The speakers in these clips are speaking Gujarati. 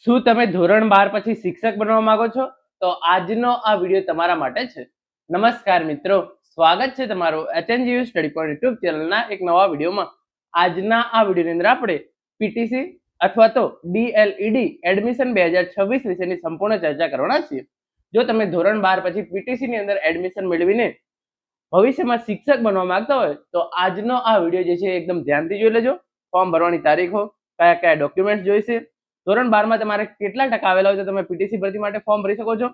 શું તમે ધોરણ 12 પછી શિક્ષક બનવા માંગો છો? તો આજનો આ વિડીયો તમારા માટે છે. નમસ્કાર મિત્રો, સ્વાગત છે તમારું HNGU સ્ટડી પોઈન્ટ યુટ્યુબ ચેનલના એક નવા વિડીયોમાં. આજના આ વિડીયોની અંદર આપણે પીટીસી અથવા તો ડીએલઈડી એડમિશન 2026 વિશેની સંપૂર્ણ ચર્ચા કરવાના છીએ. જો તમે ધોરણ 12 પછી પીટીસી ની અંદર એડમિશન મેળવીને ભવિષ્યમાં શિક્ષક બનવા માંગતા હોય તો આજનો આ વિડીયો જે છે એકદમ ધ્યાનથી જોઈ લેજો. ફોર્મ ભરવાની તારીખો, કયા કયા ડોક્યુમેન્ટ જોઈશે, ધોરણ 12 માં તમારે કેટલા ટકા આવેલા હોય તો તમે પીટીસી ભરતી માટે ફોર્મ ભરી શકો છો,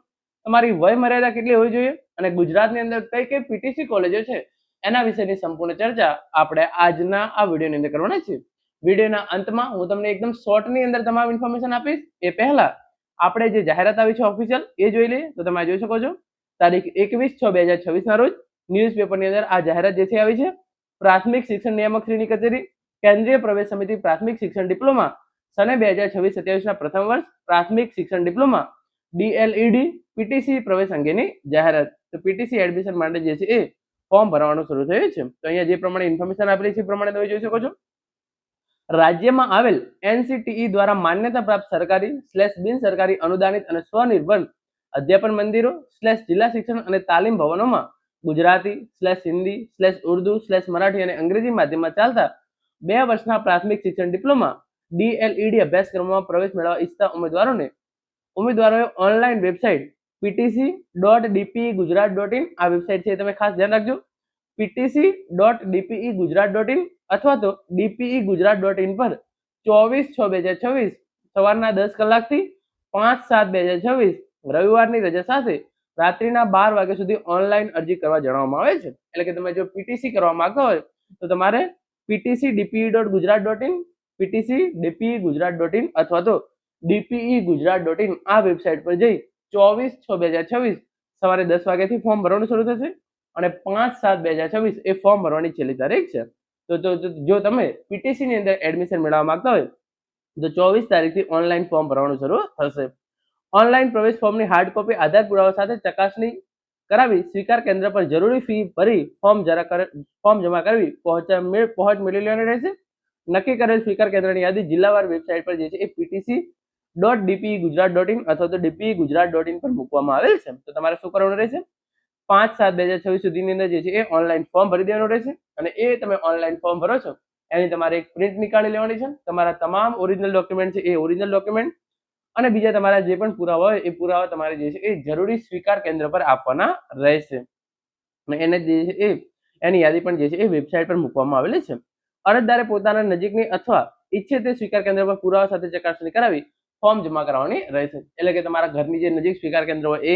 તમારી વય મર્યાદા કેટલી હોવી જોઈએ અને ગુજરાતની અંદર કઈ કઈ પીટીસી કોલેજો છે એના વિશેની સંપૂર્ણ ચર્ચા આપણે આજના આ વિડીયોની અંદર કરવાના છે. વિડીયોના અંતમાં હું તમને એકદમ શોર્ટની અંદર તમામ ઇન્ફોર્મેશન આપીશ. એ પહેલા આપણે જે જાહેરાત આવી છે ઓફિશિયલ એ જોઈ લઈએ. તો તમે જોઈ શકો છો તારીખ 21/6/2026 ના રોજ ન્યૂઝપેપરની અંદર આ જાહેરાત જે છે આવી છે. પ્રાથમિક શિક્ષણ નિયામક શ્રીની કચેરી, કેન્દ્રીય પ્રવેશ સમિતિ પ્રાથમિક શિક્ષણ ડિપ્લોમા સને 2026-27 ના પ્રથમ વર્ષ પ્રાથમિક શિક્ષણ ડિપ્લોમા ડીએલઈડી પીટીસી પ્રવેશ અંગેની જાહેરાત. તો પીટીસી એડમિશન માટે જે છે એ ફોર્મ ભરવાનું શરૂ થયું છે. તો અહીંયા જે પ્રમાણે ઇન્ફોર્મેશન આપેલી છે એ પ્રમાણે તમે જોઈ શકો છો. રાજ્યમાં આવેલ એનસીટીઈ દ્વારા માન્યતા પ્રાપ્ત સરકારી બિન સરકારી અનુદાનિત અને સ્વનિર્ભર અધ્યાપન મંદિરો જિલ્લા શિક્ષણ અને તાલીમ ભવનોમાં ગુજરાતી હિન્દી ઉર્દુ મરાઠી અને અંગ્રેજી માધ્યમમાં ચાલતા 2 વર્ષના પ્રાથમિક શિક્ષણ ડિપ્લોમા ડીએલઈડી અભ્યાસક્રમોમાં પ્રવેશ મેળવવા ઈચ્છતા ઉમેદવારોએ ઓનલાઈન વેબસાઇટ ptc.dpegujarat.in આ વેબસાઇટ છે તમે ખાસ ધ્યાન રાખજો. ptc.dpegujarat.in અથવા તો dpegujarat.in પર 24/6/2026 સવારના 10 કલાકથી 5/7/2026 રવિવારની રજા સાથે રાત્રિના 12 વાગ્યા સુધી ઓનલાઈન અરજી કરવા જણાવવામાં આવે છે. એટલે કે તમે જો પીટીસી કરવા માંગતા હોય તો તમારે ptc.dpe.gujarat.in ptc.dpegujarat.in અથવા તો dpegujarat.in આ વેબસાઇટ પર જઈ 24/6/2026 સવારે 10 વાગ્યાથી ફોર્મ ભરવાનું શરૂ થશે અને 5/7/2026 એ ફોર્મ ભરવાની છેલ્લી તારીખ છે. તો જો તમે પીટીસી ની અંદર એડમિશન મેળવવા માંગતા હોય તો 24 તારીખથી ઓનલાઈન ફોર્મ ભરવાનું શરૂ થશે. ઓનલાઈન પ્રવેશ ફોર્મની હાર્ડ કોપી આધાર પુરાવા સાથે ચકાસણી કરાવી સ્વીકાર કેન્દ્ર પર જરૂરી ફી ભરી ફોર્મ જમા કરવી પહોંચ મેળવી લેવાની રહેશે. નક્કી કરેલ સ્વીકાર કેન્દ્રની યાદી જિલ્લાવાર વેબસાઇટ પર જે છે એ ptc.dpegujarat.in અથવા તો dpegujarat.in પર મૂકવામાં આવેલ છે. તો તમારે શું કરવાનું રહેશે? 5/7/2026 સુધીની અંદર જે છે એ ઓનલાઈન ફોર્મ ભરી દેવાનું રહેશે અને એ તમે ઓનલાઈન ફોર્મ ભરો છો એની તમારે એક પ્રિન્ટ નીકાળી લેવાની છે. તમારા તમામ ઓરિજિનલ ડોક્યુમેન્ટ છે એ ઓરિજિનલ ડોક્યુમેન્ટ અને બીજા તમારા જે પણ પુરાવા હોય એ પુરાવા તમારે જે છે એ જરૂરી સ્વીકાર કેન્દ્ર પર આપવાના રહેશે અને એને જે છે એ એની યાદી પણ જે છે એ વેબસાઇટ પર મૂકવામાં આવેલી છે. અરજદારે પોતાના નજીકની અથવા ઈચ્છે તે સ્વીકાર કેન્દ્ર પર પુરાવા સાથે ચકાસણી કરાવી ફોર્મ જમા કરાવવાની રહેશે. એટલે કે તમારા ઘરની જે નજીક સ્વીકાર કેન્દ્ર હોય એ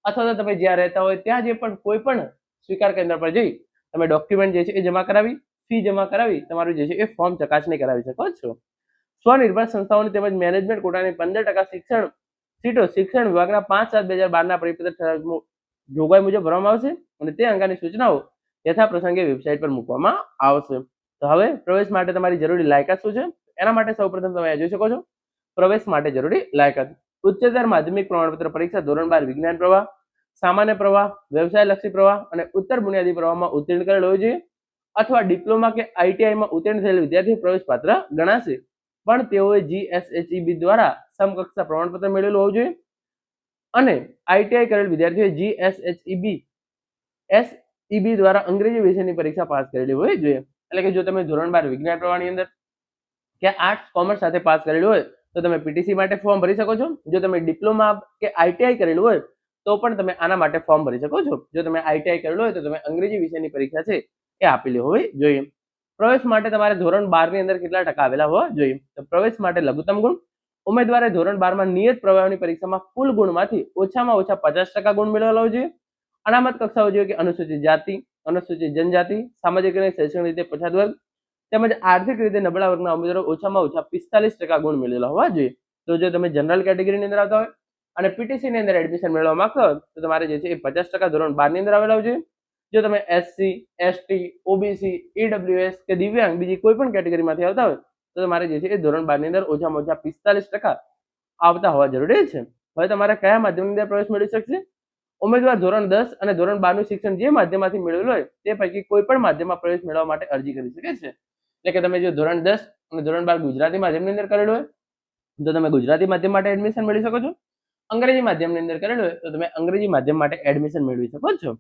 અથવા તો તમે જ્યાં રહેતા હોય ત્યાં જે પણ કોઈ પણ સ્વીકાર કેન્દ્ર પર જઈ તમે ડોક્યુમેન્ટ જે છે એ જમા કરાવી ફી જમા કરાવી તમારું જે છે એ ફોર્મ ચકાસણી કરાવી શકો છો. સ્વનિર્ભર સંસ્થાઓની તેમજ મેનેજમેન્ટ કોટાની 15% શિક્ષણ સીટો શિક્ષણ વિભાગના 5/7/2012 ના પરિપત્ર જોગવાઈ મુજબ ભરવામાં આવશે અને તે અંગેની સૂચનાઓ યથા પ્રસંગે વેબસાઇટ પર મૂકવામાં આવશે. તો હવે પ્રવેશ માટે તમારી જરૂરી લાયકાત શું છે એના માટે સૌપ્રથમ તમે જોઈ શકો છો પ્રવેશ માટે જરૂરી લાયકાત. ઉચ્ચતર માધ્યમિક પ્રમાણપત્ર પરીક્ષા ધોરણ 12 વિજ્ઞાન પ્રવાહ, સામાન્ય પ્રવાહ, વ્યવસાય લક્ષી પ્રવાહ અને ઉત્તર બુનિયાદી પ્રવાહમાં ઉત્તીર્ણ કરેલ હોવું જોઈએ અથવા ડિપ્લોમા કે આઈટીઆઈમાં ઉત્તીર્ણ થયેલ વિદ્યાર્થી પ્રવેશ પાત્ર ગણાશે પણ તેઓએ જીએસએચઈબી દ્વારા સમકક્ષા પ્રમાણપત્ર મેળવેલું હોવું જોઈએ અને આઈટીઆઈ કરેલ વિદ્યાર્થીઓએ જીએસએચઈબી દ્વારા અંગ્રેજી વિષયની પરીક્ષા પાસ કરેલી હોવી જોઈએ. એટલે કે જો તમે ધોરણ 12 વિજ્ઞાન પ્રવાહની અંદર કે આર્ટ્સ કોમર્સ સાથે પાસ કરેલું હોય તો તમે પીટીસી માટે ફોર્મ ભરી શકો છો. જો તમે ડિપ્લોમા કે આઈટીઆઈ કરેલું હોય તો પણ તમે આના માટે ફોર્મ ભરી શકો છો. જો તમે આઈટીઆઈ કરેલું હોય તો તમે અંગ્રેજી વિષયની પરીક્ષા છે એ આપેલી હોવી જોઈએ. પ્રવેશ માટે તમારે ધોરણ 12 ની અંદર કેટલા ટકા આવેલા હોવા જોઈએ? તો પ્રવેશ માટે લઘુત્તમ ગુણ ઉમેદવારે ધોરણ 12 માં નિયત પ્રવાહની પરીક્ષામાં કુલ ગુણમાંથી ઓછામાં ઓછા 50% ગુણ મેળવેલા હોવા જોઈએ. અનામત કક્ષાઓ જોઈએ કે અનુસૂચિત જાતિ, અનુસૂચિત જનજાતિ, સામાજિક અને શૈક્ષણિક રીતે પછાત વર્ગ તેમજ આર્થિક રીતે નબળા વર્ગના ઉમેદવારો ઓછામાં ઓછા 45% ગુણ મેળવેલા હોવા જોઈએ. તો જો તમે જનરલ કેટેગરીની અંદર આવતા હોય અને પીટીસી ની અંદર એડમિશન મેળવવા માંગતા હોય તો તમારે જે છે એ 50% ધોરણ 12 ની અંદર આવેલા હોવા જોઈએ. જો તમે એસસી, એસટી, ઓબીસી, ઈડબ્લ્યુએસ કે દિવ્યાંગ બીજી કોઈ પણ કેટેગરીમાંથી આવતા હોય તો તમારે જે છે એ ધોરણ 12 ની અંદર ઓછામાં ઓછા 45% આવતા હોવા જરૂરી છે. હવે તમારે કયા માધ્યમની અંદર પ્રવેશ મેળવી શકશે? ઉમેદવાર ધોરણ 10 અને ધોરણ 12 નું શિક્ષણ જે માધ્યમમાંથી મેળવેલું હોય તે પૈકી કોઈ પણ માધ્યમમાં પ્રવેશ મેળવવા માટે અરજી કરી શકે છે. એટલે કે તમે જો ધોરણ 10 અને ધોરણ 12 ગુજરાતી માધ્યમની અંદર કરેલું હોય તો તમે ગુજરાતી માધ્યમ માટે એડમિશન મેળવી શકો છો. અંગ્રેજી માધ્યમની અંદર કરેલું હોય તો તમે અંગ્રેજી માધ્યમ માટે એડમિશન મેળવી શકો છો.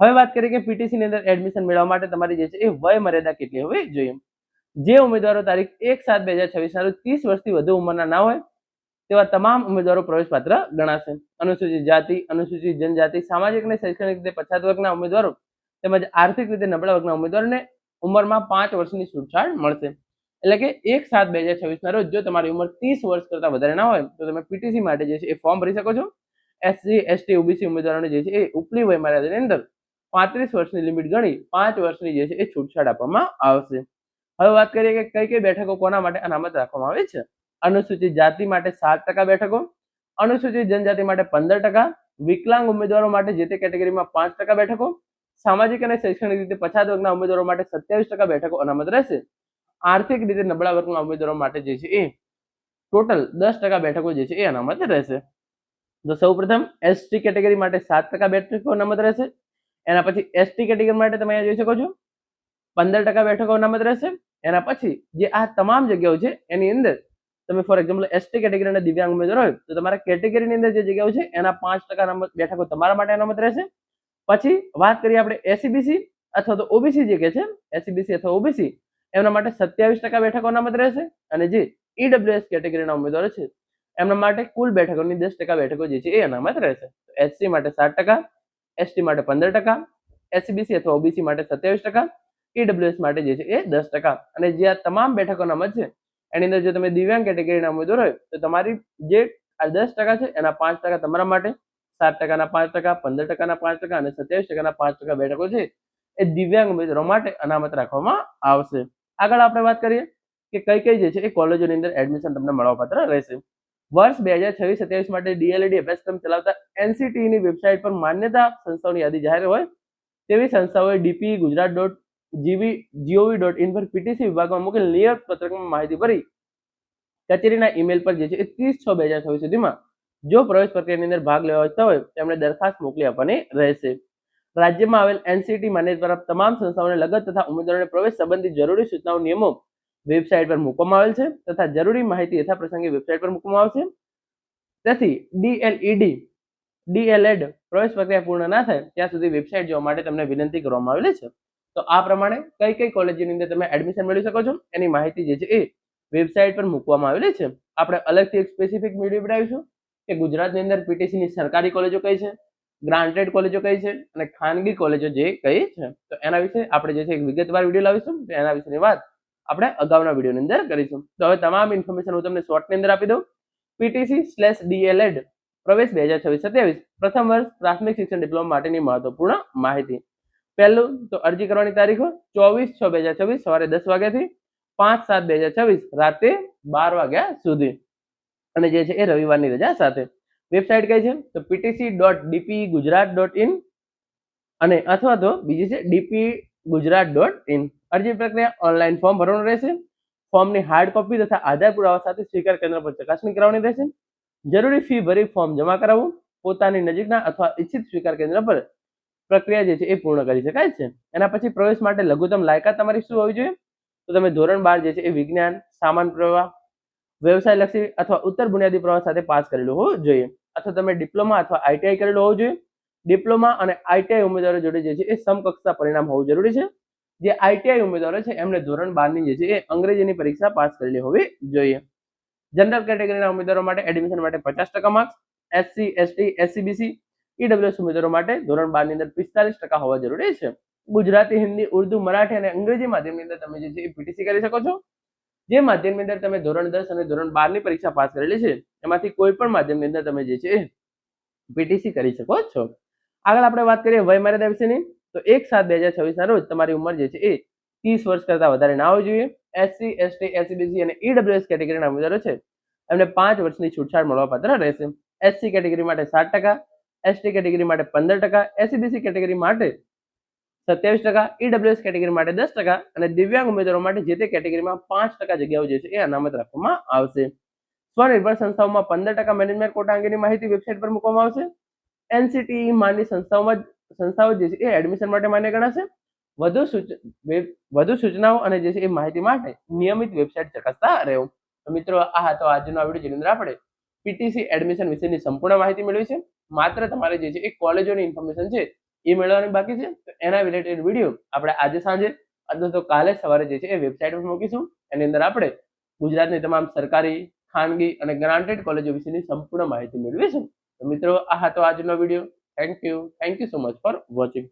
હવે વાત કરીએ કે પીટીસી ની અંદર એડમિશન મેળવવા માટે તમારી જે છે એ વય મર્યાદા કેટલી હોવી જોઈએ. જે ઉમેદવારો તારીખ 1/7/2026 ના રોજ 30 વર્ષથી વધુ ઉંમરના ના હોય તેવા તમામ ઉમેદવારો પ્રવેશપાત્ર ગણાશે. અનુસૂચિત જાતિ, અનુસૂચિત જનજાતિ, સામાજિક અને શૈક્ષણિક રીતે પછાત વર્ગના ઉમેદવારો તેમજ આર્થિક રીતે નબળા વર્ગના ઉમેદવારોને ઉંમરમાં 5 વર્ષની છૂટછાટ મળશે. એટલે કે 1/7/2026 ના રોજ જો તમારી ઉંમર 30 વર્ષ કરતા વધારે ના હોય તો તમે પીટીસી માટે જે છે એ ફોર્મ ભરી શકો છો. એસસી, એસટી, ઓબીસી ઉમેદવારોને જે છે એ ઉપલી વય મર્યાદાની અંદર 35 વર્ષની લિમિટ ગણી 5 વર્ષની જે છે એ છૂટછાટ આપવામાં આવશે. હવે વાત કરીએ કે કઈ કઈ બેઠકો કોના માટે અનામત રાખવામાં આવે છે. અનુસૂચિત જાતિ માટે 7% બેઠકો, અનુસૂચિત જનજાતિ માટે 15%, વિકલાંગ ઉમેદવારો માટે જે તે કેટેગરીમાં 5% બેઠકો, સામાજિક અને શૈક્ષણિક રીતે પછાત વર્ગના ઉમેદવારો માટે 27% બેઠકો અનામત રહેશે. આર્થિક રીતે નબળા વર્ગના ઉમેદવારો માટે જે છે એ ટોટલ 10% બેઠકો જે છે એ અનામત રહેશે. તો સૌપ્રથમ એસટી કેટેગરી માટે 7% બેઠકો અનામત રહેશે. એના પછી એસટી કેટેગરી માટે તમે અહીંયા જોઈ શકો છો 15% બેઠકો અનામત રહેશે. એના પછી જે આ તમામ જગ્યાઓ છે એની અંદર તમે ફોર એક્ઝામ્પલ એસટી કેટેગરી અને દિવ્યાંગ ઉમેદવાર હોય તો તમારા કેટેગરીની અંદર જે જગ્યાઓ છે એના 5% બેઠકો તમારા માટે અનામત રહેશે. પછી વાત કરીએ આપણે એસસીબીસી અથવા તો ઓબીસી જે કે છે એસસીબીસી અથવા ઓબીસી એમના માટે 27% બેઠકો અનામત રહેશે. અને જે ઈડબ્લ્યુએસ કેટેગરીના ઉમેદવારો છે એમના માટે કુલ બેઠકોની 10% બેઠકો જે છે એ અનામત રહેશે. એસસી માટે 7%, એસટી માટે 15%, એસસીબીસી અથવા ઓબીસી માટે 27%, ઈડબ્લ્યુએસ માટે જે છે એ 10%. અને જે આ તમામ બેઠકો અનામત છે એની અંદર જો તમે દિવ્યાંગ કેટેગરીના ઉમેદવાર હોય તો તમારી જે આ 10% છે એના 5% તમારા માટે, 7%ના 5%, 15%ના 5% અને 27%ના 5% બેઠકો છે એ દિવ્યાંગ ઉમેદવારો માટે અનામત રાખવામાં આવશે. આગળ આપણે વાત કરીએ કે કઈ કઈ જે છે એ કોલેજોની અંદર એડમિશન તમને મળવાપાત્ર રહેશે. વર્ષ 2026-27 માટે ડીએલએડી અભ્યાસક્રમ ચલાવતા એનસીટીઈ ની વેબસાઇટ પર માન્યતા સંસ્થાઓની યાદી જાહેર હોય તેવી સંસ્થાઓએ ડીપી ગુજરાત.gov.in પર પીટીસી વિભાગમાં મૂકેલ નિયત પત્રકમાં માહિતી ભરી કચેરીના ઈમેલ પર જે છે એ 30/6/2026 સુધીમાં જો પ્રવેશ પ્રક્રિયાની અંદર ભાગ લેવા ઈચ્છતા હોય તેમણે દરખાસ્ત મોકલી આપવાની રહેશે. રાજ્યમાં આવેલ એનસીટી માન્યતા પ્રાપ્ત તમામ સંસ્થાઓને લગત તથા ઉમેદવારોને પ્રવેશ સંબંધિત જરૂરી સૂચનાઓ નિયમો વેબસાઇટ પર મૂકવામાં આવેલ છે તથા જરૂરી માહિતી યથા પ્રસંગે વેબસાઇટ પર મૂકવામાં આવશે. તેથી ડીએલએડ પ્રવેશ પ્રક્રિયા પૂર્ણ ના થાય ત્યાં સુધી વેબસાઇટ જોવા માટે તમને વિનંતી કરવામાં આવેલી છે. તો આ પ્રમાણે કઈ કઈ કોલેજની અંદર તમે એડમિશન મેળવી શકો છો એની માહિતી જે છે એ વેબસાઇટ પર મૂકવામાં આવેલી છે. આપણે અલગથી એક સ્પેસિફિક વિડીયો બનાવીશું કે ગુજરાતની અંદર પીટીસીની સરકારી કોલેજો કઈ છે, ગ્રાન્ટેડ કોલેજો કઈ છે અને ખાનગી કોલેજો જે કઈ છે. તો એના વિશે આપણે જે છે એક વિગતવાર વિડીયો લાવીશું. તો એના વિશેની વાત આપણે અગાઉના વિડીયોની અંદર કરીશું. તો હવે તમામ ઇન્ફોર્મેશન હું તમને શોર્ટની અંદર આપી દઉં. PTC/DLED પ્રવેશ 2026-27 પ્રથમ વર્ષ પ્રાથમિક શિક્ષણ ડિપ્લોમા માટેની મહત્વપૂર્ણ માહિતી. પહેલું તો અરજી કરવાની તારીખો 24/6/2026 સવારે 10 વાગ્યાથી 5/7/2026 રાતે 12 વાગ્યા સુધી અને જે છે એ રવિવારની રજા સાથે. વેબસાઇટ કઈ છે તો ptc.dpegujarat.in અને અથવા તો બીજી છે dpegujarat.in. અરજી પ્રક્રિયા ઓનલાઈન ફોર્મ ભરવાનું રહેશે. ફોર્મની હાર્ડ કોપી તથા આધાર પુરાવા સાથે સ્વીકાર કેન્દ્ર પર ચકાસણી કરાવવાની રહેશે. જરૂરી ફી ભરી ફોર્મ જમા કરાવવું. પોતાની નજીકના અથવા ઈચ્છિત સ્વીકાર કેન્દ્ર પર પ્રક્રિયા જે છે એ પૂર્ણ કરી શકાય છે. એના પછી પ્રવેશ માટે લઘુત્તમ લાયકાત તમારી શું હોવી જોઈએ તો તમે ધોરણ 12 જે છે એ વિજ્ઞાન, સામાન્ય પ્રવાહ, વ્યવસાય લક્ષી અથવા ઉત્તર બુનિયાદી પ્રવાહ સાથે પાસ કરેલું હોવું જોઈએ અથવા તમે ડિપ્લોમા અથવા આઈટીઆઈ કરેલું હોવું જોઈએ. ડિપ્લોમા અને આઈટીઆઈ ઉમેદવારો જોડે જે છે એ સમકક્ષતા પરિણામ હોવું જરૂરી છે. જે આઈટીઆઈ ઉમેદવારો છે એમને ધોરણ 12 ની જે છે એ અંગ્રેજીની પરીક્ષા પાસ કરેલી હોવી જોઈએ. જનરલ કેટેગરીના ઉમેદવારો માટે એડમિશન માટે 50% marks, SC, ST, SCBC, EWS ઉમેદવારો માટે ધોરણ 12 ની અંદર 45% હોવા જરૂરી છે. ગુજરાતી, હિન્દી, ઉર્દુ, મરાઠી અને અંગ્રેજી માધ્યમની અંદર તમે જે છે એ પીટીસી કરી શકો છો. જે માધ્યમની અંદર તમે ધોરણ 10 અને ધોરણ 12 ની પરીક્ષા પાસ કરેલી છે એમાંથી કોઈ પણ માધ્યમની અંદર તમે જે છે પીટીસી કરી શકો છો. આગળ આપણે વાત કરીએ વય મર્યાદા વિશેની તો 1/7/2026 ના રોજ તમારી ઉંમર જે છે એ 30 વર્ષ કરતા વધારે ના હોવી જોઈએ. એસસી, એસટી, એસસીબીસી અને ઈડબ્લ્યુએસ કેટેગરીના ઉમેદવારો છે એમને 5 વર્ષની છૂટછાટ મળવાપાત્ર રહેશે. એસસી કેટેગરી માટે 7%, એસટી કેટેગરી માટે 15%, એસસીબીસી કેટેગરી માટે 27%, ઈડબ્લ્યુએસ કેટેગરી માટે 10% અને દિવ્યાંગ ઉમેદવારો માટે જે તે કેટેગરીમાં 5% જગ્યાઓ જે છે એ અનામત રાખવામાં આવશે. સ્વનિર્ભર સંસ્થાઓમાં 15% મેનેજમેન્ટ કોટા અંગેની માહિતી વેબસાઇટ પર મૂકવામાં આવશે. એનસીટીઈ માની સંસ્થાઓ જે છે એ એડમિશન માટે માન્ય ગણાશે. વધુ સૂચનાઓ અને જે છે એ માહિતી માટે નિયમિત વેબસાઇટ ચકાસતા રહેવું. તો મિત્રો આ હતો આજનો આ વિડીયો, જેની અંદર આપણે પીટીસી એડમિશન વિશેની સંપૂર્ણ માહિતી મેળવી છે. માત્ર તમારે જે છે એ કોલેજોની ઇન્ફોર્મેશન છે એ મેળવવાની બાકી છે. તો એના રિલેટેડ વિડીયો આપણે આજે સાંજે અથવા તો કાલે સવારે જે છે એ વેબસાઇટ પર મૂકીશું. એની અંદર આપણે ગુજરાતની તમામ સરકારી, ખાનગી અને ગ્રાન્ટેડ કોલેજો વિશેની સંપૂર્ણ માહિતી મેળવીશું. તો મિત્રો આ હતો આજનો video. Thank you so much for watching.